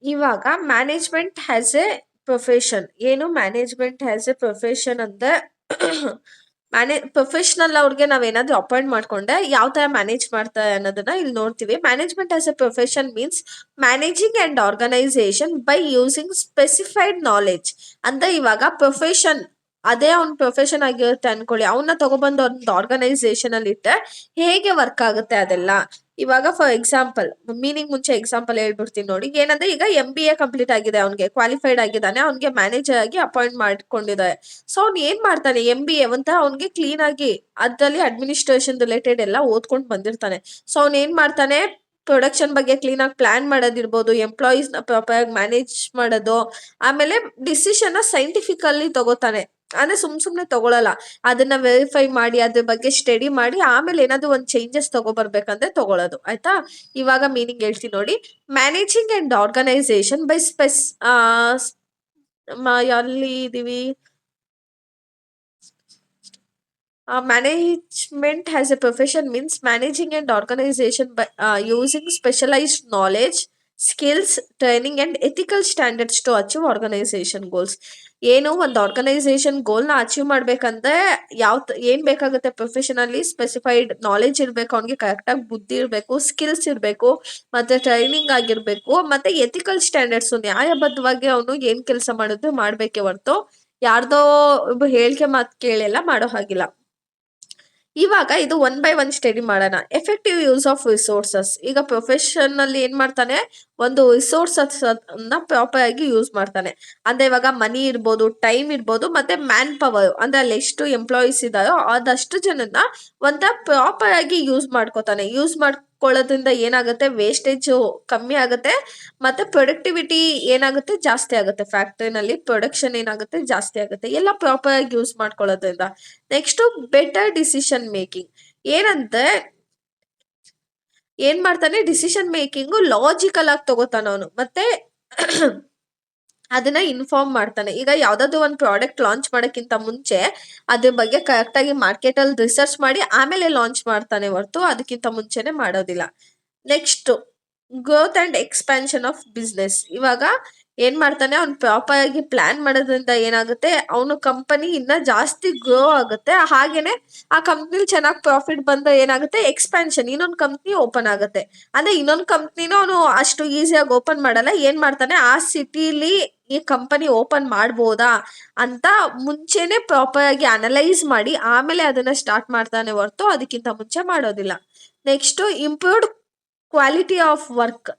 ಇವಾಗ management has A profession. ಏನು management has A profession ಅಂದ್ರೆ ಪ್ರೊಫೆಷನಲ್ ಅವ್ರಿಗೆ ನಾವೇನಾದ್ರೂ ಅಪಾಯಿಂಟ್ ಮಾಡ್ಕೊಂಡೆ ಯಾವ ತರ ಮ್ಯಾನೇಜ್ ಮಾಡ್ತಾರೆ ಅನ್ನೋದನ್ನ ಇಲ್ಲಿ ನೋಡ್ತೀವಿ. Management as a profession means managing and organization by using specified knowledge. ಅಂದ್ರೆ ಇವಾಗ ಪ್ರೊಫೆಷನ್ ಅದೇ ಅವ್ನ ಪ್ರೊಫೆಷನ್ ಆಗಿರುತ್ತೆ ಅನ್ಕೊಳ್ಳಿ, ಅವನ್ನ ತಗೊಬಂದು ಒಂದು ಆರ್ಗನೈಸೇಷನ್ ಅಲ್ಲಿ ಇಟ್ಟರೆ ಹೇಗೆ ವರ್ಕ್ ಆಗುತ್ತೆ ಅದೆಲ್ಲ. ಇವಾಗ ಫಾರ್ ಎಕ್ಸಾಂಪಲ್, ಮೀನಿಂಗ್ ಮುಂಚೆ ಎಕ್ಸಾಂಪಲ್ ಹೇಳ್ಬಿಡ್ತೀನಿ ನೋಡಿ. ಏನಂದ್ರೆ ಈಗ MBA ಕಂಪ್ಲೀಟ್ ಆಗಿದೆ, ಅವ್ನಿಗೆ ಕ್ವಾಲಿಫೈಡ್ ಆಗಿದ್ದಾನೆ, ಅವ್ನಿಗೆ ಮ್ಯಾನೇಜರ್ ಆಗಿ ಅಪಾಯಿಂಟ್ ಮಾಡ್ಕೊಂಡಿದ್ದಾರೆ. ಸೊ ಅವ್ನು ಏನ್ ಮಾಡ್ತಾನೆ, MBA ಅಂತ ಅವ್ನಿಗೆ ಕ್ಲೀನ್ ಆಗಿ ಅದ್ರಲ್ಲಿ ಅಡ್ಮಿನಿಸ್ಟ್ರೇಷನ್ ರಿಲೇಟೆಡ್ ಎಲ್ಲ ಓದ್ಕೊಂಡು ಬಂದಿರ್ತಾನೆ. ಸೊ ಅವ್ನ್ ಏನ್ ಮಾಡ್ತಾನೆ, ಪ್ರೊಡಕ್ಷನ್ ಬಗ್ಗೆ ಕ್ಲೀನ್ ಆಗಿ ಪ್ಲಾನ್ ಮಾಡೋದಿರ್ಬೋದು, ಎಂಪ್ಲಾಯೀಸ್ ನ ಪ್ರಾಪರ್ ಆಗಿ ಮ್ಯಾನೇಜ್ ಮಾಡೋದು, ಆಮೇಲೆ ಡಿಸಿಷನ್ ನ ಸೈಂಟಿಫಿಕಲಿ ತಗೋತಾನೆ. ಅಂದ್ರೆ ಸುಮ್ನೆ ತಗೊಳಲ್ಲ, ಅದನ್ನ ವೆರಿಫೈ ಮಾಡಿ ಅದ್ರ ಬಗ್ಗೆ ಸ್ಟಡಿ ಮಾಡಿ ಆಮೇಲೆ ಏನಾದ್ರು ಒಂದ್ ಚೇಂಜಸ್ ತಗೋಬರ್ಬೇಕಂದ್ರೆ ತಗೊಳ್ಳೋದು. ಆಯ್ತಾ? ಇವಾಗ ಮೀನಿಂಗ್ ಹೇಳ್ತೀನಿ ನೋಡಿ. ಮ್ಯಾನೇಜಿಂಗ್ ಅಂಡ್ ಆರ್ಗನೈಸೇಷನ್ ಬೈ ಎಲ್ಲಿ ಇದೀವಿ, management as a profession means managing and organization by using specialized knowledge, skills, training and ethical standards to achieve organization goals. ಏನು ಒಂದು ಆರ್ಗನೈಸೇಷನ್ ಗೋಲ್ನ ಅಚೀವ್ ಮಾಡ್ಬೇಕಂದ್ರೆ ಏನ್ ಬೇಕಾಗುತ್ತೆ, ಪ್ರೊಫೆಷನಲಿ ಸ್ಪೆಸಿಫೈಡ್ ನಾಲೆಜ್ ಇರಬೇಕು, ಅವ್ನಿಗೆ ಕರೆಕ್ಟಾಗಿ ಬುದ್ಧಿ ಇರಬೇಕು, ಸ್ಕಿಲ್ಸ್ ಇರಬೇಕು, ಮತ್ತೆ ಟ್ರೈನಿಂಗ್ ಆಗಿರ್ಬೇಕು, ಮತ್ತೆ ಎಥಿಕಲ್ ಸ್ಟ್ಯಾಂಡರ್ಡ್ಸ್, ನ್ಯಾಯಬದ್ಧವಾಗಿ ಅವನು ಏನ್ ಕೆಲಸ ಮಾಡಿದ್ರು ಮಾಡ್ಬೇಕೆ ಹೊರ್ತು ಯಾರ್ದೋ ಹೇಳಿಕೆ ಮಾತು ಕೇಳೆಲ್ಲ ಮಾಡೋ ಹಾಗಿಲ್ಲ. ಇವಾಗ ಇದು ಒನ್ ಬೈ ಒನ್ ಸ್ಟಡಿ ಮಾಡೋಣ. Effective use of resources. ಈಗ ಪ್ರೊಫೆಷನ್ ಅಲ್ಲಿ ಏನ್ ಮಾಡ್ತಾನೆ, ಒಂದು ರಿಸೋರ್ಸಸ್ ಅನ್ನ ಪ್ರಾಪರ್ ಆಗಿ ಯೂಸ್ ಮಾಡ್ತಾನೆ. ಅಂದ್ರೆ ಇವಾಗ ಮನಿ ಇರ್ಬೋದು, ಟೈಮ್ ಇರ್ಬೋದು, ಮತ್ತೆ ಮ್ಯಾನ್ ಪವರ್, ಅಂದ್ರೆ ಅಲ್ಲಿ ಎಷ್ಟು ಎಂಪ್ಲಾಯೀಸ್ ಇದಾರೋ ಅದಷ್ಟು ಜನನ್ನ ಒಂಥರ ಪ್ರಾಪರ್ ಆಗಿ ಯೂಸ್ ಮಾಡ್ಕೋತಾನೆ. ಯೂಸ್ ಮಾಡ್ಕೊಳ್ಳೋದ್ರಿಂದ ಏನಾಗುತ್ತೆ, ವೇಸ್ಟೇಜ್ ಕಮ್ಮಿ ಆಗುತ್ತೆ, ಮತ್ತೆ ಪ್ರೊಡಕ್ಟಿವಿಟಿ ಏನಾಗುತ್ತೆ, ಜಾಸ್ತಿ ಆಗುತ್ತೆ. ಫ್ಯಾಕ್ಟ್ರಿನಲ್ಲಿ ಪ್ರೊಡಕ್ಷನ್ ಏನಾಗುತ್ತೆ, ಜಾಸ್ತಿ ಆಗುತ್ತೆ, ಎಲ್ಲ ಪ್ರಾಪರ್ ಆಗಿ ಯೂಸ್ ಮಾಡ್ಕೊಳ್ಳೋದ್ರಿಂದ. Next better decision making. ಏನಂದ್ರೆ ಏನ್ ಮಾಡ್ತಾನೆ, ಡಿಸಿಷನ್ ಮೇಕಿಂಗ್ ಲಾಜಿಕಲ್ ಆಗಿ ತಗೋತಾನ ಅವನು, ಮತ್ತೆ ಅದನ್ನ ಇನ್ಫಾರ್ಮ್ ಮಾಡ್ತಾನೆ. ಈಗ ಯಾವ್ದಾದ್ರು ಒಂದು ಪ್ರಾಡಕ್ಟ್ ಲಾಂಚ್ ಮಾಡೋಕ್ಕಿಂತ ಮುಂಚೆ ಅದ್ರ ಬಗ್ಗೆ ಕರೆಕ್ಟ್ ಆಗಿ ಮಾರ್ಕೆಟ್ ಅಲ್ಲಿ ರಿಸರ್ಚ್ ಮಾಡಿ ಆಮೇಲೆ ಲಾಂಚ್ ಮಾಡ್ತಾನೆ ಹೊರತು ಅದಕ್ಕಿಂತ ಮುಂಚೆನೆ ಮಾಡೋದಿಲ್ಲ. Next growth and expansion of business. ಇವಾಗ ಏನ್ ಮಾಡ್ತಾನೆ, ಅವ್ನು ಪ್ರಾಪರ್ ಆಗಿ ಪ್ಲಾನ್ ಮಾಡೋದ್ರಿಂದ ಏನಾಗುತ್ತೆ, ಅವನು ಕಂಪನಿ ಇನ್ನ ಜಾಸ್ತಿ ಗ್ರೋ ಆಗುತ್ತೆ. ಹಾಗೇನೆ ಆ ಕಂಪ್ನಿಲಿ ಚೆನ್ನಾಗಿ ಪ್ರಾಫಿಟ್ ಬಂದ ಏನಾಗುತ್ತೆ, ಎಕ್ಸ್ಪಾನ್ಷನ್, ಇನ್ನೊಂದು ಕಂಪ್ನಿ ಓಪನ್ ಆಗುತ್ತೆ. ಅಂದ್ರೆ ಇನ್ನೊಂದು ಕಂಪ್ನಿನೂ ಅವನು ಅಷ್ಟು ಈಸಿಯಾಗಿ ಓಪನ್ ಮಾಡಲ್ಲ. ಏನ್ ಮಾಡ್ತಾನೆ, ಆ ಸಿಟಿಲಿ ಈ ಕಂಪನಿ ಓಪನ್ ಮಾಡ್ಬೋದಾ ಅಂತ ಮುಂಚೆನೆ ಪ್ರಾಪರ್ ಆಗಿ ಅನಲೈಸ್ ಮಾಡಿ ಆಮೇಲೆ ಅದನ್ನ ಸ್ಟಾರ್ಟ್ ಮಾಡ್ತಾನೆ ಹೊರತು ಅದಕ್ಕಿಂತ ಮುಂಚೆ ಮಾಡೋದಿಲ್ಲ. Next improved quality of work.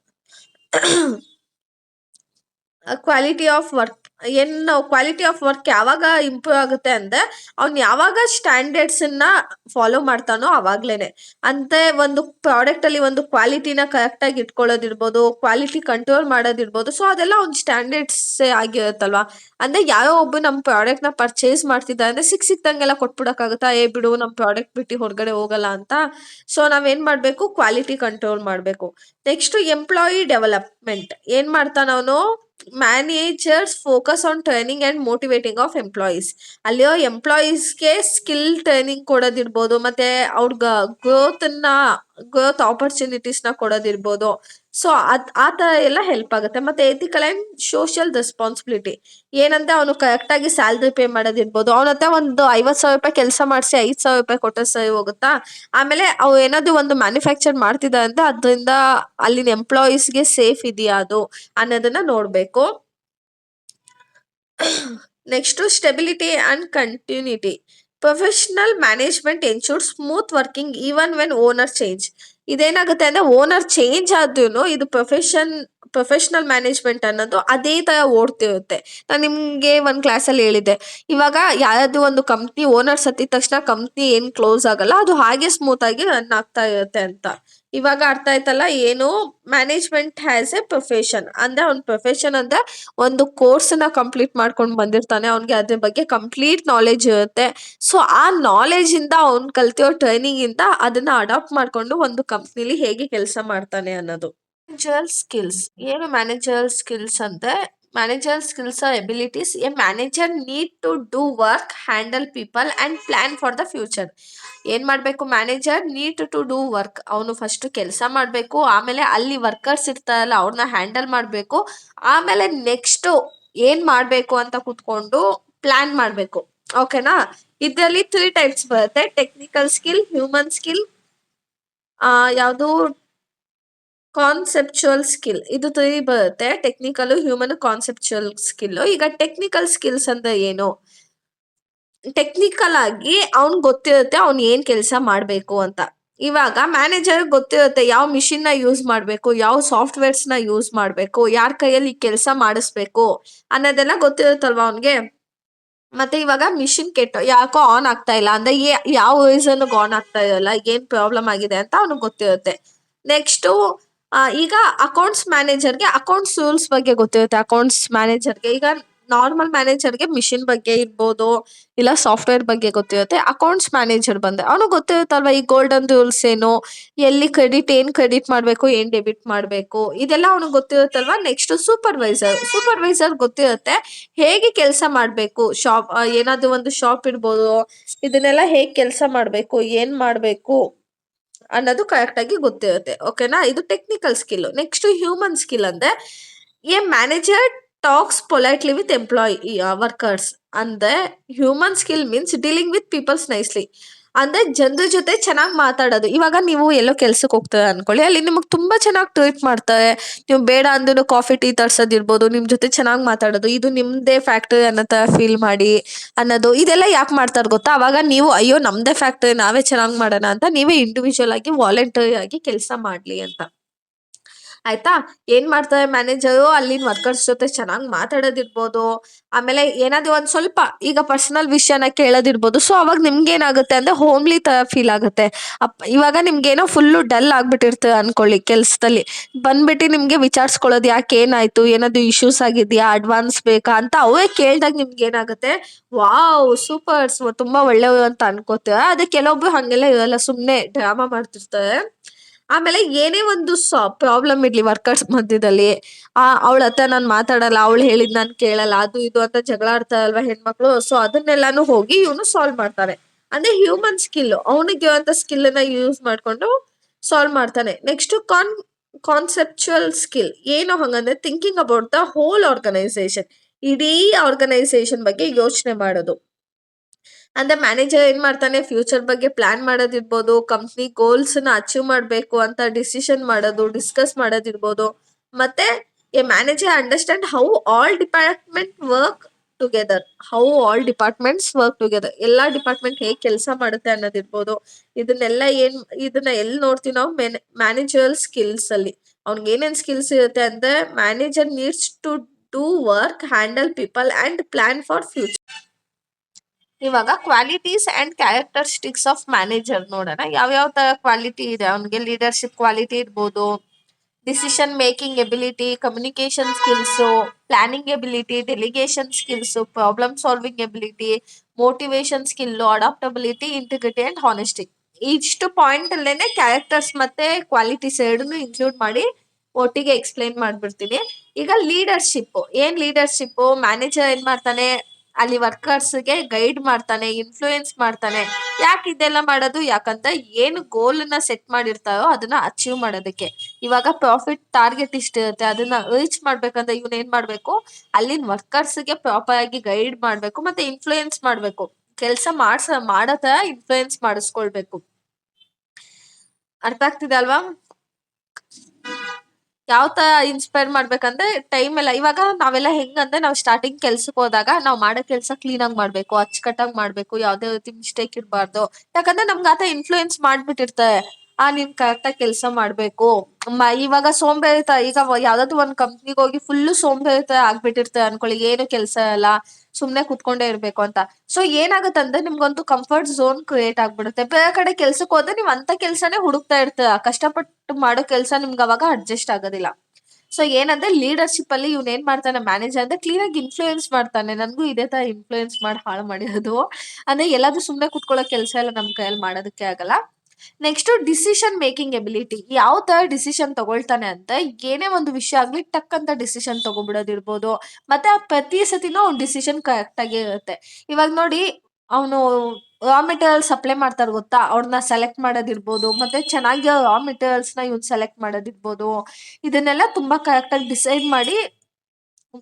Quality of work ಏನು, ಕ್ವಾಲಿಟಿ ಆಫ್ ವರ್ಕ್ ಯಾವಾಗ ಇಂಪ್ರೂವ್ ಆಗುತ್ತೆ ಅಂದ್ರೆ ಅವ್ನು ಯಾವಾಗ ಸ್ಟ್ಯಾಂಡರ್ಡ್ಸ್ ಅನ್ನ ಫಾಲೋ ಮಾಡ್ತಾನೋ ಅವಾಗ್ಲೇನೆ. ಅಂದ್ರೆ ಒಂದು ಪ್ರಾಡಕ್ಟ್ ಅಲ್ಲಿ ಒಂದು ಕ್ವಾಲಿಟಿನ ಕರೆಕ್ಟ್ ಆಗಿ ಇಟ್ಕೊಳ್ಳೋದಿರ್ಬೋದು, ಕ್ವಾಲಿಟಿ ಕಂಟ್ರೋಲ್ ಮಾಡೋದಿರ್ಬೋದು. ಸೊ ಅದೆಲ್ಲ ಒಂದು ಸ್ಟ್ಯಾಂಡರ್ಡ್ಸ್ ಆಗಿರುತ್ತಲ್ವಾ. ಅಂದ್ರೆ ಯಾರೋ ಒಬ್ಬ ನಮ್ಮ ಪ್ರಾಡಕ್ಟ್ ನ ಪರ್ಚೇಸ್ ಮಾಡ್ತಿದ್ದಾರೆ ಅಂದ್ರೆ ಸಿಕ್ತಂಗೆಲ್ಲ ಕೊಟ್ಬಿಡಕ್ಕಾಗುತ್ತಾ, ಬಿಡು ನಮ್ ಪ್ರಾಡಕ್ಟ್ ಬಿಟ್ಟು ಹೊರಗಡೆ ಹೋಗಲ್ಲ ಅಂತ. ಸೊ ನಾವೇನ್ ಮಾಡ್ಬೇಕು, ಕ್ವಾಲಿಟಿ ಕಂಟ್ರೋಲ್ ಮಾಡ್ಬೇಕು. Next employee development. ಏನ್ ಮಾಡ್ತಾನ ಅವನು, managers focus on training and motivating of employees. ಅಲ್ಲಿಯೋ ಎಂಪ್ಲಾಯೀಸ್ಗೆ ಸ್ಕಿಲ್ ಟ್ರೈನಿಂಗ್ ಕೊಡೋದಿರ್ಬೋದು, ಮತ್ತೆ ಅವ್ರ ಗ್ರೋತ್ ಆಪರ್ಚುನಿಟೀಸ್ ನ ಕೊಡೋದಿರ್ಬೋದು. ಸೊ ಆ ತರ ಎಲ್ಲ ಹೆಲ್ಪ್ ಆಗುತ್ತೆ. ಮತ್ತೆ ಎಥಿಕಲ್ ಅಂಡ್ ಸೋಷಿಯಲ್ ರೆಸ್ಪಾನ್ಸಿಬಿಲಿಟಿ. ಏನಂದ್ರೆ ಅವನು ಕರೆಕ್ಟ್ ಆಗಿ ಸ್ಯಾಲ್ರಿ ಪೇ ಮಾಡೋದಿರ್ಬೋದು. ಅವನ ಹತ್ರ ಒಂದು 50,000 ರೂಪಾಯಿ ಕೆಲಸ ಮಾಡಿಸಿ 5,000 ರೂಪಾಯಿ ಕೊಟ್ಟರೆ ಸರಿ ಹೋಗುತ್ತಾ. ಆಮೇಲೆ ಅವು ಏನಾದ್ರು ಒಂದು ಮ್ಯಾನುಫ್ಯಾಕ್ಚರ್ ಮಾಡ್ತಿದ್ದಾರೆ ಅಂದ್ರೆ ಅದರಿಂದ ಅಲ್ಲಿನ ಎಂಪ್ಲಾಯೀಸ್ಗೆ ಸೇಫ್ ಇದೆಯಾ ಅದು ಅನ್ನೋದನ್ನ ನೋಡ್ಬೇಕು. Next stability and continuity. Professional management ensure smooth working even when owner change. ಇದೇನಾಗುತ್ತೆ ಅಂದ್ರೆ ಓನರ್ ಚೇಂಜ್ ಆದ್ರೂ ಇದು ಪ್ರೊಫೆಷನಲ್ ಮ್ಯಾನೇಜ್ಮೆಂಟ್ ಅನ್ನೋದು ಅದೇ ತರ ಓಡ್ತಿರುತ್ತೆ. ನಾನು ನಿಮ್ಗೆ ಒಂದ್ ಕ್ಲಾಸಲ್ಲಿ ಹೇಳಿದ್ದೆ, ಇವಾಗ ಯಾರಾದ್ರೂ ಒಂದು ಕಂಪ್ನಿ ಓನರ್ ಸತ್ತಿದ ತಕ್ಷಣ ಕಂಪ್ನಿ ಏನ್ ಕ್ಲೋಸ್ ಆಗಲ್ಲ, ಅದು ಹಾಗೆ ಸ್ಮೂತ್ ಆಗಿ ರನ್ ಆಗ್ತಾ ಇರುತ್ತೆ ಅಂತ. ಇವಾಗ ಅರ್ಥ ಆಯ್ತಲ್ಲ ಏನು ಮ್ಯಾನೇಜ್ಮೆಂಟ್ ಹ್ಯಾಸ್ ಎ ಪ್ರೊಫೆಷನ್ ಅಂದ್ರೆ, ಅವ್ನ ಪ್ರೊಫೆಷನ್ ಅಂದ್ರೆ ಒಂದು ಕೋರ್ಸ್ ನ ಕಂಪ್ಲೀಟ್ ಮಾಡ್ಕೊಂಡು ಬಂದಿರ್ತಾನೆ, ಅವ್ನಿಗೆ ಅದ್ರ ಬಗ್ಗೆ ಕಂಪ್ಲೀಟ್ ನಾಲೆಜ್ ಇರುತ್ತೆ. ಸೊ ಆ ನಾಲೆಜ್ ಇಂದ ಅವ್ನ್ ಕಲ್ತಿರೋ ಟ್ರೈನಿಂಗ್ ಇಂದ ಅದನ್ನ ಅಡಾಪ್ಟ್ ಮಾಡ್ಕೊಂಡು ಒಂದು ಕಂಪ್ನಿಲಿ ಹೇಗೆ ಕೆಲಸ ಮಾಡ್ತಾನೆ ಅನ್ನೋದು. Managerial skills. ಏನು ಮ್ಯಾನೇಜರಲ್ ಸ್ಕಿಲ್ಸ್ ಅಂದ್ರೆ, manager skills are abilities. A manager need to do work, handle people and plan for the future. ಏನು ಮಾಡಬೇಕು? Manager need to do work. ಅವನು ಫಸ್ಟ್ ಕೆಲಸ ಮಾಡಬೇಕು, ಆಮೇಲೆ ಅಲ್ಲಿ ವರ್ಕರ್ಸ್ ಇರ್ತಾರಲ್ಲ ಅವ್ರನ್ನ ಹ್ಯಾಂಡಲ್ ಮಾಡಬೇಕು, ಆಮೇಲೆ ನೆಕ್ಸ್ಟು ಏನು ಮಾಡಬೇಕು ಅಂತ ಕೂತ್ಕೊಂಡು ಪ್ಲಾನ್ ಮಾಡಬೇಕು. ಓಕೆನಾ? ಇದರಲ್ಲಿ 3 ಟೈಪ್ಸ್ ಬರುತ್ತೆ: ಟೆಕ್ನಿಕಲ್ ಸ್ಕಿಲ್, ಹ್ಯೂಮನ್ ಸ್ಕಿಲ್, ಯಾವುದು ಕಾನ್ಸೆಪ್ಚುಯಲ್ ಸ್ಕಿಲ್. ಇದು 3 ಬರುತ್ತೆ: ಟೆಕ್ನಿಕಲ್, ಹ್ಯೂಮನ್, ಕಾನ್ಸೆಪ್ಚುಯಲ್ ಸ್ಕಿಲ್. ಈಗ ಟೆಕ್ನಿಕಲ್ ಸ್ಕಿಲ್ಸ್ ಅಂದ್ರೆ ಏನು? ಟೆಕ್ನಿಕಲ್ ಆಗಿ ಅವ್ನ್ ಗೊತ್ತಿರುತ್ತೆ ಅವ್ನು ಏನ್ ಕೆಲಸ ಮಾಡಬೇಕು ಅಂತ. ಇವಾಗ ಮ್ಯಾನೇಜರ್ ಗೊತ್ತಿರುತ್ತೆ ಯಾವ ಮಿಷಿನ್ ನ ಯೂಸ್ ಮಾಡಬೇಕು, ಯಾವ ಸಾಫ್ಟ್ವೇರ್ಸ್ ನ ಯೂಸ್ ಮಾಡಬೇಕು, ಯಾರ ಕೈಯಲ್ಲಿ ಕೆಲಸ ಮಾಡಿಸ್ಬೇಕು ಅನ್ನೋದೆಲ್ಲ ಗೊತ್ತಿರುತ್ತಲ್ವಾ ಅವನ್ಗೆ. ಮತ್ತೆ ಇವಾಗ ಮಿಷಿನ್ ಯಾಕೋ ಆನ್ ಆಗ್ತಾ ಇಲ್ಲ ಅಂದ್ರೆ ಯಾವ ರೀಸನ್ ಆನ್ ಆಗ್ತಾ ಇರಲ್ಲ, ಏನ್ ಪ್ರಾಬ್ಲಮ್ ಆಗಿದೆ ಅಂತ ಅವ್ನಿಗೆ ಗೊತ್ತಿರುತ್ತೆ. ನೆಕ್ಸ್ಟ್ ಈಗ ಅಕೌಂಟ್ಸ್ ಮ್ಯಾನೇಜರ್ಗೆ ಅಕೌಂಟ್ಸ್ ರೂಲ್ಸ್ ಬಗ್ಗೆ ಗೊತ್ತಿರುತ್ತೆ. ಅಕೌಂಟ್ಸ್ ಮ್ಯಾನೇಜರ್ಗೆ ಈಗ ನಾರ್ಮಲ್ ಮ್ಯಾನೇಜರ್ಗೆ ಮಿಷಿನ್ ಬಗ್ಗೆ ಇರ್ಬೋದು, ಇಲ್ಲ ಸಾಫ್ಟ್ವೇರ್ ಬಗ್ಗೆ ಗೊತ್ತಿರುತ್ತೆ. ಅಕೌಂಟ್ಸ್ ಮ್ಯಾನೇಜರ್ ಬಂದ್ರೆ ಅವನಿಗೆ ಗೊತ್ತಿರುತ್ತಲ್ವಾ ಈ ಗೋಲ್ಡನ್ ರೂಲ್ಸ್ ಏನು, ಎಲ್ಲಿ ಕ್ರೆಡಿಟ್ ಮಾಡಬೇಕು, ಏನ್ ಡೆಬಿಟ್ ಮಾಡಬೇಕು, ಇದೆಲ್ಲ ಅವನಿಗೆ ಗೊತ್ತಿರುತ್ತಲ್ವಾ. ನೆಕ್ಸ್ಟ್ ಸೂಪರ್ವೈಸರ್ ಗೊತ್ತಿರುತ್ತೆ ಹೇಗೆ ಕೆಲಸ ಮಾಡಬೇಕು. ಏನಾದ್ರು ಒಂದು ಶಾಪ್ ಇರ್ಬೋದು, ಇದನ್ನೆಲ್ಲ ಹೇಗೆ ಕೆಲಸ ಮಾಡಬೇಕು, ಏನ್ ಮಾಡಬೇಕು ಅನ್ನೋದು ಕರೆಕ್ಟ್ ಆಗಿ ಗೊತ್ತಿರುತ್ತೆ. ಓಕೆನಾ? ಇದು technical skill. Next human skill ಅಂದ್ರೆ a manager talks politely with workers. ಅಂದ್ರೆ human skill means dealing with peoples nicely. ಅಂದ್ರೆ ಜನರ ಜೊತೆ ಚೆನ್ನಾಗಿ ಮಾತಾಡೋದು. ಇವಾಗ ನೀವು ಎಲ್ಲೋ ಕೆಲ್ಸಕ್ಕೆ ಹೋಗ್ತಾರೆ ಅನ್ಕೊಳ್ಳಿ, ಅಲ್ಲಿ ನಿಮಗೆ ತುಂಬಾ ಚೆನ್ನಾಗಿ ಟ್ರೀಟ್ ಮಾಡ್ತಾರೆ. ನೀವು ಬೇಡ ಅಂದ್ರೂ ಕಾಫಿ ಟೀ ತರ್ಸೋದಿರ್ಬೋದು, ನಿಮ್ ಜೊತೆ ಚೆನ್ನಾಗಿ ಮಾತಾಡೋದು, ಇದು ನಿಮ್ದೇ ಫ್ಯಾಕ್ಟರಿ ಅನ್ನೋ ತರ ಫೀಲ್ ಮಾಡಿ ಅನ್ನೋದು, ಇದೆಲ್ಲ ಯಾಕೆ ಮಾಡ್ತಾರೆ ಗೊತ್ತಾ? ಅವಾಗ ನೀವು ಅಯ್ಯೋ ನಮ್ದೇ ಫ್ಯಾಕ್ಟರಿ, ನಾವೇ ಚೆನ್ನಾಗಿ ಮಾಡೋಣ ಅಂತ ನೀವೇ ಇಂಡಿವಿಜುವಲ್ ಆಗಿ ವಾಲಂಟರಿ ಆಗಿ ಕೆಲಸ ಮಾಡ್ಲಿ ಅಂತ. ಆಯ್ತಾ? ಏನ್ ಮಾಡ್ತಾರೆ ಮ್ಯಾನೇಜರು? ಅಲ್ಲಿನ ವರ್ಕರ್ಸ್ ಜೊತೆ ಚೆನ್ನಾಗಿ ಮಾತಾಡೋದಿರ್ಬೋದು, ಆಮೇಲೆ ಏನಾದ್ರು ಒಂದ್ ಸ್ವಲ್ಪ ಈಗ ಪರ್ಸನಲ್ ವಿಷಯನ ಕೇಳೋದಿರ್ಬೋದು. ಸೊ ಅವಾಗ ನಿಮ್ಗೆ ಏನಾಗುತ್ತೆ ಅಂದ್ರೆ ಹೋಮ್ಲಿ ತರ ಫೀಲ್ ಆಗುತ್ತೆ. ಇವಾಗ ನಿಮ್ಗೇನೋ ಫುಲ್ಲು ಡಲ್ ಆಗ್ಬಿಟ್ಟಿರ್ತದೆ ಅನ್ಕೊಳ್ಳಿ ಕೆಲ್ಸದಲ್ಲಿ, ಬಂದ್ಬಿಟ್ಟು ನಿಮ್ಗೆ ವಿಚಾರಿಸ್ಕೊಳ್ಳೋದು ಯಾಕೆ, ಏನಾಯ್ತು, ಏನಾದ್ರು ಇಶ್ಯೂಸ್ ಆಗಿದ್ಯಾ, ಅಡ್ವಾನ್ಸ್ ಬೇಕಾ ಅಂತ ಅವೇ ಕೇಳ್ದಾಗ ನಿಮ್ಗೆ ಏನಾಗುತ್ತೆ, ವಾವ್ ಸೂಪರ್ಸ್ ತುಂಬಾ ಒಳ್ಳೆಯವರು ಅಂತ ಅನ್ಕೋತೀರ. ಅದೇ ಕೆಲವೊಬ್ರು ಹಂಗೆಲ್ಲ ಇರಲ್ಲ, ಸುಮ್ನೆ ಡ್ರಾಮಾ ಮಾಡ್ತಿರ್ತಾರೆ. ಆಮೇಲೆ ಏನೇ ಒಂದು ಪ್ರಾಬ್ಲಮ್ ಇರ್ಲಿ ವರ್ಕರ್ಸ್ ಮಧ್ಯದಲ್ಲಿ, ಅವಳ ಹತ್ರ ನಾನು ಮಾತಾಡಲ್ಲ, ಅವಳು ಹೇಳಿದ್ ನಾನು ಕೇಳಲ್ಲ, ಅದು ಇದು ಅಂತ ಜಗಳ ಆಡ್ತಾರಲ್ವಾ ಹೆಣ್ಮಕ್ಳು. ಸೊ ಅದನ್ನೆಲ್ಲಾನು ಹೋಗಿ ಇವನು ಸಾಲ್ವ್ ಮಾಡ್ತಾನೆ. ಅಂದ್ರೆ ಹ್ಯೂಮನ್ ಸ್ಕಿಲ್, ಅವನಿಗೆ ಇರುವಂತ ಸ್ಕಿಲ್ ನ ಯೂಸ್ ಮಾಡ್ಕೊಂಡು ಸಾಲ್ವ್ ಮಾಡ್ತಾನೆ. ನೆಕ್ಸ್ಟ್ ಕಾನ್ಸೆಪ್ಚುಯಲ್ ಸ್ಕಿಲ್ ಏನು ಹಂಗಂದ್ರೆ thinking about the whole organization. ಇಡೀ ಆರ್ಗನೈಸೇಷನ್ ಬಗ್ಗೆ ಯೋಚನೆ ಮಾಡೋದು. ಅಂದ್ರೆ ಮ್ಯಾನೇಜರ್ ಏನ್ ಮಾಡ್ತಾನೆ, ಫ್ಯೂಚರ್ ಬಗ್ಗೆ ಪ್ಲಾನ್ ಮಾಡೋದಿರ್ಬೋದು, ಕಂಪ್ನಿ ಗೋಲ್ಸ್ ನ ಅಚೀವ್ ಮಾಡ್ಬೇಕು ಅಂತ ಡಿಸಿಷನ್ ಮಾಡೋದು, ಡಿಸ್ಕಸ್ ಮಾಡೋದಿರ್ಬೋದು. ಮತ್ತೆ a manager understand how all department work together. ಎಲ್ಲಾ ಡಿಪಾರ್ಟ್ಮೆಂಟ್ ಹೇಗೆ ಕೆಲಸ ಮಾಡುತ್ತೆ ಅನ್ನೋದಿರ್ಬೋದು. ಇದನ್ನ ಎಲ್ಲಿ ನೋಡ್ತೀವಿ ನಾವು? ಮ್ಯಾನೇಜರಲ್ ಸ್ಕಿಲ್ಸ್ ಅಲ್ಲಿ ಅವ್ನಿಗೆ ಏನೇನ್ ಸ್ಕಿಲ್ಸ್ ಇರುತ್ತೆ ಅಂದ್ರೆ manager needs to do work, handle people and plan for future. ಇವಾಗ qualities and characteristics of manager ನೋಡೋಣ. ಯಾವ್ಯಾವ ತರ ಕ್ವಾಲಿಟಿ ಇದೆ ಅವನಿಗೆ. ಲೀಡರ್ಶಿಪ್ ಕ್ವಾಲಿಟಿ ಇರ್ಬೋದು, decision making ability, communication skills, planning ability, delegation skills, problem solving ability, motivation skill, adaptability, integrity and honesty. ಇಷ್ಟು point ಅಲ್ಲೇನೆ characters ಮತ್ತೆ ಕ್ವಾಲಿಟೀಸ್ ಎರಡನ್ನೂ ಇನ್ಕ್ಲೂಡ್ ಮಾಡಿ ಒಟ್ಟಿಗೆ ಎಕ್ಸ್ಪ್ಲೈನ್ ಮಾಡ್ಬಿಡ್ತೀನಿ. ಈಗ ಲೀಡರ್ಶಿಪ್ ಮ್ಯಾನೇಜರ್ ಏನ್ ಮಾಡ್ತಾನೆ, ಅಲ್ಲಿ ವರ್ಕರ್ಸ್ಗೆ ಗೈಡ್ ಮಾಡ್ತಾನೆ, ಇನ್ಫ್ಲೂಯೆನ್ಸ್ ಮಾಡ್ತಾನೆ. ಯಾಕೆ ಇದೆಲ್ಲ ಮಾಡೋದು? ಯಾಕಂದ್ರೆ ಏನು ಗೋಲ್ ನ ಸೆಟ್ ಮಾಡಿರ್ತಾರೋ ಅದನ್ನ ಅಚೀವ್ ಮಾಡೋದಕ್ಕೆ. ಇವಾಗ ಪ್ರಾಫಿಟ್ ಟಾರ್ಗೆಟ್ ಇರುತ್ತೆ, ಅದನ್ನ ರೀಚ್ ಮಾಡ್ಬೇಕಂದ್ರೆ ಇವನ್ ಏನ್ ಮಾಡ್ಬೇಕು, ಅಲ್ಲಿನ ವರ್ಕರ್ಸ್ಗೆ ಪ್ರಾಪರ್ ಆಗಿ ಗೈಡ್ ಮಾಡ್ಬೇಕು, ಮತ್ತೆ ಇನ್ಫ್ಲೂಯೆನ್ಸ್ ಮಾಡ್ಬೇಕು. ಕೆಲಸ ಮಾಡೋ ತರ ಇನ್ಫ್ಲೂಯೆನ್ಸ್ ಮಾಡಿಸ್ಕೊಳ್ಬೇಕು. ಅರ್ಥ ಆಗ್ತಿದೆ ಅಲ್ವಾ? ಯಾವ ತರ ಇನ್ಸ್ಪೈರ್ ಮಾಡ್ಬೇಕಂದ್ರೆ ಟೈಮ್ ಎಲ್ಲ, ಇವಾಗ ನಾವೆಲ್ಲ ಹೆಂಗಂದ್ರೆ ನಾವು ಸ್ಟಾರ್ಟಿಂಗ್ ಕೆಲ್ಸಕ್ಕೆ ಹೋದಾಗ ನಾವು ಮಾಡೋ ಕೆಲಸ ಕ್ಲೀನ್ ಆಗಿ ಮಾಡ್ಬೇಕು, ಅಚ್ಚುಕಟ್ಟಾಗಿ ಮಾಡ್ಬೇಕು, ಯಾವ್ದೇ ರೀತಿ ಮಿಸ್ಟೇಕ್ ಇರಬಾರ್ದು. ಯಾಕಂದ್ರೆ ನಮ್ಗೆ ಆತ ಇನ್ಫ್ಲೂಯೆನ್ಸ್ ಮಾಡ್ಬಿಟ್ಟಿರ್ತಾರೆ, ನೀನ್ ಕರೆಕ್ಟಾಗಿ ಕೆಲಸ ಮಾಡ್ಬೇಕು. ಇವಾಗ ಸೋಂಬೇರಿತ, ಈಗ ಯಾವ್ದಾದ್ರು ಒಂದ್ ಕಂಪ್ನಿಗೆ ಹೋಗಿ ಫುಲ್ಲು ಸೋಂಬೇರಿತ ಆಗ್ಬಿಟ್ಟಿರ್ತಾರೆ ಅನ್ಕೊಳ್ಳಿ, ಏನು ಕೆಲಸ ಎಲ್ಲ, ಸುಮ್ನೆ ಕುತ್ಕೊಂಡೇ ಇರ್ಬೇಕು ಅಂತ. ಸೊ ಏನಾಗುತ್ತಂದ್ರೆ ನಿಮ್ಗೊಂದು ಕಂಫರ್ಟ್ ಝೋನ್ ಕ್ರಿಯೇಟ್ ಆಗ್ಬಿಡುತ್ತೆ. ಬೇರೆ ಕಡೆ ಕೆಲ್ಸಕ್ಕೆ ಹೋದ್ರೆ ನೀವ್ ಅಂತ ಕೆಲ್ಸನೇ ಹುಡುಕ್ತಾ ಇರ್ತೀರ, ಕಷ್ಟಪಟ್ಟು ಮಾಡೋ ಕೆಲಸ ನಿಮ್ಗೆ ಅವಾಗ ಅಡ್ಜಸ್ಟ್ ಆಗೋದಿಲ್ಲ. ಸೊ ಏನಂದ್ರೆ ಲೀಡರ್ಶಿಪ್ ಅಲ್ಲಿ ಇವ್ನ ಏನ್ ಮಾಡ್ತಾನೆ ಮ್ಯಾನೇಜರ್ ಅಂದ್ರೆ ಕ್ಲೀನ್ ಆಗಿ ಇನ್ಫ್ಲೂಯೆನ್ಸ್ ಮಾಡ್ತಾನೆ. ನನ್ಗೂ ಇದೇ ತರ ಇನ್ಫ್ಲೂಯೆನ್ಸ್ ಮಾಡಿ ಹಾಳು ಮಾಡಿರೋದು. ಅಂದ್ರೆ ಎಲ್ಲಾದ್ರೂ ಸುಮ್ನೆ ಕುತ್ಕೊಳ್ಳೋ ಕೆಲಸ ಎಲ್ಲ ನಮ್ ಕೈಯಲ್ಲಿ ಮಾಡೋದಕ್ಕೆ ಆಗಲ್ಲ. Next decision making ability. ಯಾವ ತರ ಡಿಸಿಷನ್ ತಗೊಳ್ತಾನೆ ಅಂತ, ಏನೇ ಒಂದು ವಿಷಯ ಆಗ್ಲಿ ಟಕ್ ಅಂತ ಡಿಸಿಷನ್ ತಗೊಬಿಡೋದಿರ್ಬೋದು. ಮತ್ತೆ ಪ್ರತಿ ಸತಿನೂ ಅವ್ನ ಡಿಸಿಷನ್ ಕರೆಕ್ಟ್ ಆಗಿ ಇರುತ್ತೆ. ಇವಾಗ ನೋಡಿ, ಅವನು ರಾ ಮೆಟೀರಿಯಲ್ ಸಪ್ಲೈ ಮಾಡ್ತಾರೆ ಗೊತ್ತಾ, ಅವ್ರನ್ನ ಸೆಲೆಕ್ಟ್ ಮಾಡೋದಿರ್ಬೋದು, ಮತ್ತೆ ಚೆನ್ನಾಗಿ ರಾ ಮೆಟೀರಿಯಲ್ಸ್ ನ ಇವ್ನು ಸೆಲೆಕ್ಟ್ ಮಾಡೋದಿರ್ಬೋದು. ಇದನ್ನೆಲ್ಲ ತುಂಬಾ ಕರೆಕ್ಟ್ ಆಗಿ ಡಿಸೈಡ್ ಮಾಡಿ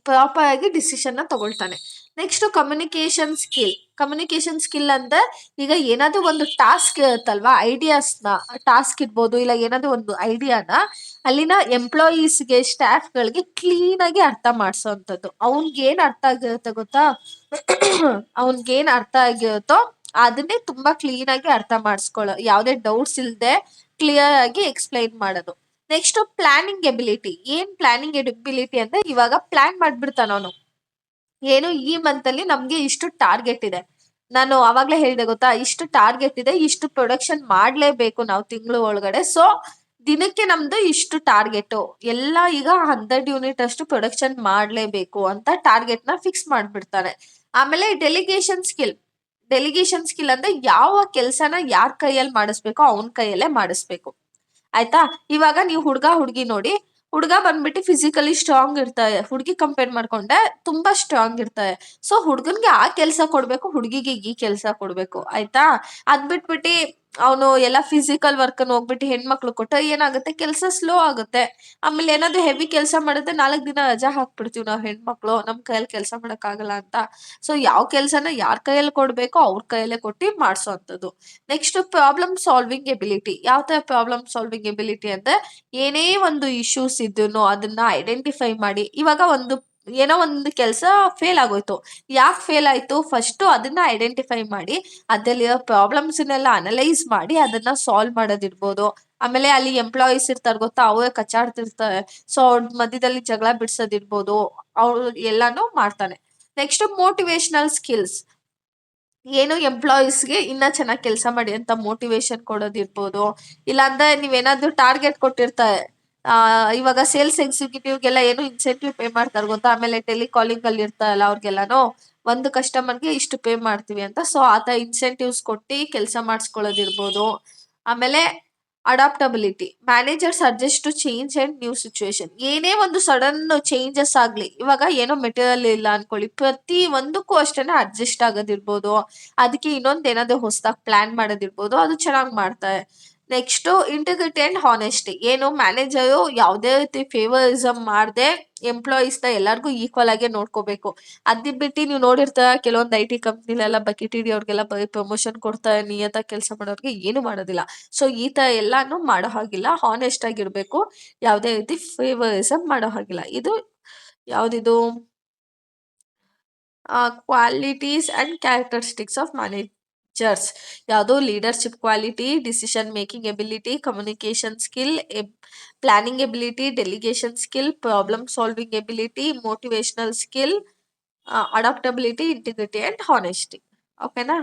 ಪ್ರಾಪರ್ ಆಗಿ ಡಿಸಿಷನ್ ನ ತಗೊಳ್ತಾನೆ. ನೆಕ್ಸ್ಟ್ ಕಮ್ಯುನಿಕೇಶನ್ ಸ್ಕಿಲ್ ಅಂದ್ರೆ, ಈಗ ಏನಾದ್ರು ಒಂದು ಟಾಸ್ಕ್ ಇರುತ್ತಲ್ವಾ, ಟಾಸ್ಕ್ ಇರ್ಬೋದು, ಇಲ್ಲ ಏನಾದ್ರು ಒಂದು ಐಡಿಯಾನ ಅಲ್ಲಿನ ಎಂಪ್ಲಾಯೀಸ್ಗೆ ಸ್ಟಾಫ್ಗಳಿಗೆ ಕ್ಲೀನ್ ಆಗಿ ಅರ್ಥ ಮಾಡಿಸೋಂಥದ್ದು. ಅವ್ನ್ಗೇನ್ ಅರ್ಥ ಆಗಿರುತ್ತೆ ಗೊತ್ತಾ, ಅವ್ನ್ಗೇನ್ ಅರ್ಥ ಆಗಿರುತ್ತೋ ಅದನ್ನೇ ತುಂಬಾ ಕ್ಲೀನ್ ಆಗಿ ಅರ್ಥ ಮಾಡಿಸ್ಕೊಳ್ಳೋ, ಯಾವುದೇ ಡೌಟ್ಸ್ ಇಲ್ಲದೆ ಕ್ಲಿಯರ್ ಆಗಿ ಎಕ್ಸ್ಪ್ಲೈನ್ ಮಾಡೋದು. Next planning ability. ಏನ್ ಪ್ಲಾನಿಂಗ್ ಎಬಿಲಿಟಿ ಅಂದ್ರೆ, ಇವಾಗ ಪ್ಲಾನ್ ಮಾಡ್ಬಿಡ್ತಾನ ಅವನು, ಏನು ಈ ಮಂತ್ ಅಲ್ಲಿ ನಮ್ಗೆ ಇಷ್ಟು ಟಾರ್ಗೆಟ್ ಇದೆ, ನಾನು ಅವಾಗ್ಲೇ ಹೇಳಿದೆ ಗೊತ್ತಾ, ಇಷ್ಟು ಟಾರ್ಗೆಟ್ ಇದೆ, ಇಷ್ಟು ಪ್ರೊಡಕ್ಷನ್ ಮಾಡ್ಲೇಬೇಕು ನಾವು ತಿಂಗಳು ಒಳಗಡೆ. ಸೊ ದಿನಕ್ಕೆ ನಮ್ದು ಇಷ್ಟು ಟಾರ್ಗೆಟ್, ಎಲ್ಲ ಈಗ 100 ಯೂನಿಟ್ ಅಷ್ಟು ಪ್ರೊಡಕ್ಷನ್ ಮಾಡ್ಲೇಬೇಕು ಅಂತ ಟಾರ್ಗೆಟ್ ನ ಫಿಕ್ಸ್ ಮಾಡ್ಬಿಡ್ತಾನೆ. ಆಮೇಲೆ ಡೆಲಿಗೇಷನ್ ಸ್ಕಿಲ್ ಅಂದ್ರೆ, ಯಾವ ಕೆಲ್ಸನ ಯಾರ್ ಕೈಯಲ್ಲಿ ಮಾಡಿಸ್ಬೇಕೋ ಅವನ್ ಕೈಯಲ್ಲೇ ಮಾಡಿಸ್ಬೇಕು. ಆಯ್ತಾ. ಇವಾಗ ನೀವು ಹುಡ್ಗಿ ನೋಡಿ, ಹುಡ್ಗ ಬಂದ್ಬಿಟ್ಟು ಫಿಸಿಕಲಿ ಸ್ಟ್ರಾಂಗ್ ಇರ್ತಾರೆ, ಹುಡ್ಗಿ ಕಂಪೇರ್ ಮಾಡ್ಕೊಂಡ್ರೆ ತುಂಬಾ ಸ್ಟ್ರಾಂಗ್ ಇರ್ತಾರೆ. ಸೊ ಹುಡ್ಗನ್ಗೆ ಆ ಕೆಲ್ಸ ಕೊಡ್ಬೇಕು, ಹುಡ್ಗಿಗೆ ಈ ಕೆಲ್ಸ ಕೊಡ್ಬೇಕು. ಆಯ್ತಾ. ಅದ್ ಬಿಟ್ಬಿಟ್ಟು ಅವನು ಎಲ್ಲ ಫಿಸಿಕಲ್ ವರ್ಕ್ ಹೋಗ್ಬಿಟ್ಟು ಹೆಣ್ಮಕ್ಳು ಕೊಟ್ರೆ ಏನಾಗುತ್ತೆ, ಕೆಲ್ಸ ಸ್ಲೋ ಆಗುತ್ತೆ. ಆಮೇಲೆ ಏನಾದ್ರು ಹೆವಿ ಕೆಲಸ ಮಾಡಿದ್ರೆ 4 ದಿನ ರಜಾ ಹಾಕ್ಬಿಡ್ತೀವಿ ನಾವ್ ಹೆಣ್ಮಕ್ಳು, ನಮ್ ಕೈಯಲ್ಲಿ ಕೆಲಸ ಮಾಡಕ್ ಆಗಲ್ಲ ಅಂತ. ಸೊ ಯಾವ ಕೆಲ್ಸನ ಯಾರ್ ಕೈಯಲ್ಲಿ ಕೊಡ್ಬೇಕೋ ಅವ್ರ ಕೈಯಲ್ಲೇ ಕೊಟ್ಟು ಮಾಡ್ಸೋಂಥದ್ದು. Next problem solving ability. ಯಾವ ತರ ಪ್ರಾಬ್ಲಮ್ ಸಾಲ್ವಿಂಗ್ ಎಬಿಲಿಟಿ ಅಂದ್ರೆ, ಏನೇ ಒಂದು ಇಶ್ಯೂಸ್ ಇದ್ರೂ ಅದನ್ನ ಐಡೆಂಟಿಫೈ ಮಾಡಿ, ಇವಾಗ ಏನೋ ಒಂದು ಕೆಲಸ ಫೇಲ್ ಆಗೋಯ್ತು, ಯಾಕೆ ಫೇಲ್ ಆಯ್ತು ಫಸ್ಟ್ ಅದನ್ನ ಐಡೆಂಟಿಫೈ ಮಾಡಿ, ಅದರಲ್ಲಿರೋ ಪ್ರಾಬ್ಲಮ್ಸ್ನೆಲ್ಲ ಅನಲೈಸ್ ಮಾಡಿ ಅದನ್ನ ಸಾಲ್ವ್ ಮಾಡೋದಿರ್ಬೋದು. ಆಮೇಲೆ ಅಲ್ಲಿ ಎಂಪ್ಲಾಯೀಸ್ ಇರ್ತಾರೆ ಗೊತ್ತಾ, ಅವರೇ ಕಚ್ಚಾಡ್ತಿರ್ತಾರೆ, ಸೊ ಅವ್ರ ಮಧ್ಯದಲ್ಲಿ ಜಗಳ ಬಿಡ್ಸೋದಿರ್ಬೋದು, ಅವ್ರು ಎಲ್ಲಾನು ಮಾಡ್ತಾನೆ. Next motivational skills. ಏನು ಎಂಪ್ಲಾಯೀಸ್ಗೆ ಇನ್ನ ಚೆನ್ನಾಗಿ ಕೆಲಸ ಮಾಡಿ ಅಂತ ಮೋಟಿವೇಶನ್ ಕೊಡೋದಿರ್ಬೋದು. ಇಲ್ಲಾಂದ್ರೆ ನೀವೇನಾದ್ರೂ ಟಾರ್ಗೆಟ್ ಕೊಟ್ಟಿರ್ತಾರೆ, ಇವಾಗ ಸೇಲ್ಸ್ ಎಕ್ಸಿಕ್ಯೂಟಿವ್ಗೆಲ್ಲ ಏನು ಇನ್ಸೆಂಟಿವ್ ಪೇ ಮಾಡ್ತಾರೆ ಗೊತ್ತಾ, ಆಮೇಲೆ ಟೆಲಿಕಾಲಿಂಗ್ ಅಲ್ಲಿ ಇರ್ತಾರಲ್ಲ ಅವ್ರಿಗೆಲ್ಲಾನು ಒಂದು ಕಸ್ಟಮರ್ಗೆ ಇಷ್ಟು ಪೇ ಮಾಡ್ತೀವಿ ಅಂತ. ಸೊ ಆತ ಇನ್ಸೆಂಟಿವ್ಸ್ ಕೊಟ್ಟು ಕೆಲಸ ಮಾಡಿಸ್ಕೊಳ್ಳೋದಿರ್ಬೋದು. ಆಮೇಲೆ adaptability. Manager suggest to change and new situation. ಏನೇ ಒಂದು ಸಡನ್ ಚೇಂಜಸ್ ಆಗ್ಲಿ, ಇವಾಗ ಏನೋ ಮೆಟೀರಿಯಲ್ ಇಲ್ಲ ಅನ್ಕೊಳ್ಳಿ, ಪ್ರತಿ ಒಂದಕ್ಕೂ ಅಷ್ಟೇನೆ ಅಡ್ಜಸ್ಟ್ ಆಗೋದಿರ್ಬೋದು, ಅದಕ್ಕೆ ಇನ್ನೊಂದ್ ಏನಾದ್ರು ಹೊಸದಾಗಿ ಪ್ಲಾನ್ ಮಾಡೋದಿರ್ಬೋದು, ಅದು ಚೆನ್ನಾಗಿ ಮಾಡ್ತಾರೆ. Next integrity and honesty. ಏನು ಮ್ಯಾನೇಜರು ಯಾವುದೇ ರೀತಿ ಫೇವರಿಸಮ್ ಮಾಡದೆ ಎಂಪ್ಲಾಯೀಸ್ ನ ಎಲ್ಲಾರ್ಗು ಈಕ್ವಲ್ ಆಗಿ ನೋಡ್ಕೋಬೇಕು. ಅದ್ ಬಿಟ್ಟು ನೀವು ನೋಡಿರ್ತೀರ, ಕೆಲವೊಂದು IT ಕಂಪ್ನಿಲೆಲ್ಲ ಬಕೆಟ್ ಹಿಡಿಯೋರ್ಗೆಲ್ಲ ಬರೀ ಪ್ರಮೋಷನ್ ಕೊಡ್ತಾರೆ, ನಿಯತ್ತಾಗಿ ಕೆಲಸ ಮಾಡೋರ್ಗೆ ಏನು ಮಾಡೋದಿಲ್ಲ. ಸೊ ಈ ತರ ಎಲ್ಲಾನು ಮಾಡೋ ಹಾಗಿಲ್ಲ, ಹಾನೆಸ್ಟ್ ಆಗಿರ್ಬೇಕು, ಯಾವುದೇ ರೀತಿ ಫೇವರಿಸಮ್ ಮಾಡೋ ಹಾಗಿಲ್ಲ. ಇದು ಯಾವ್ದಿದು qualities and characteristics of managers. ಯಾವುದು leadership quality, decision making ability, communication skill, planning ability, delegation skill, problem solving ability, motivational skill, adaptability, integrity and honesty. ಓಕೆನಾ.